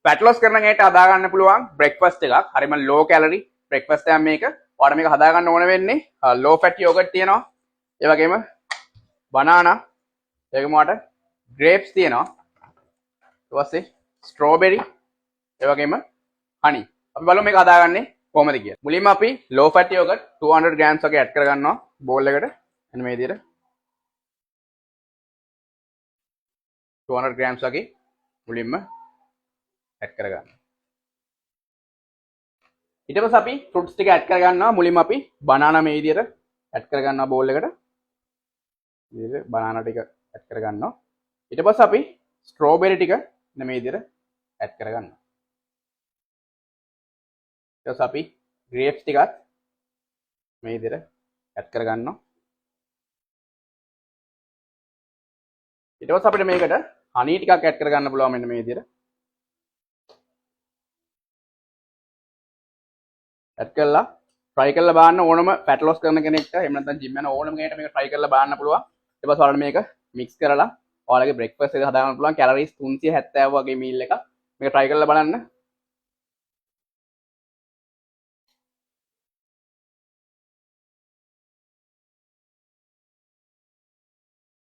fat loss කරන කෙනෙක්ට හදා ගන්න පුළුවන් breakfast එකක්. හරිම low calorie breakfast එකක් මේක. ඔයාලා මේක හදා ගන්න ඕන වෙන්නේ low fat yogurt තියෙනවා. ඒ වගේම banana, ඒ වගේම ඔයාලට grapes තියෙනවා. ඊට පස්සේ strawberry, ඒ වගේම honey. අපි බලමු මේක හදාගන්නේ කොහොමද කියලා. මුලින්ම අපි low fat yogurt 200 grams වගේ add කරගන්නවා bowl එකට. එන්න මේ විදිහට 200 grams වගේ මුලින්ම add කරගන්න. ඊට පස්සේ අපි fruits ටික add කරගන්නවා. මුලින්ම අපි banana මේ විදිහට add කරගන්නවා bowl එකට. විදිහට banana ටික add කරගන්නවා. ඊට පස්සේ අපි strawberry ටික මේ විදිහට add කරගන්නවා. ඊට පස්සේ අපි grapes ටිකත් මේ විදිහට add කරගන්නවා. ඊට පස්සේ අපිට මේකට honey ටිකක් add කරගන්න පුළුවන් මෙන්න මේ විදිහට. add කරලා try කරලා බලන්න ඕනම fat loss කරන කෙනෙක්ට එහෙම නැත්නම් gym යන ඕනම කෙනෙක්ට මේක try කරලා බලන්න පුළුවන්. ඊට පස්සේ ඔයාලට මේක mix කරලා ඔයාලගේ breakfast එක හදාගන්න පුළුවන් calories 370 වගේ meal එකක්. මේක try කරලා බලන්න.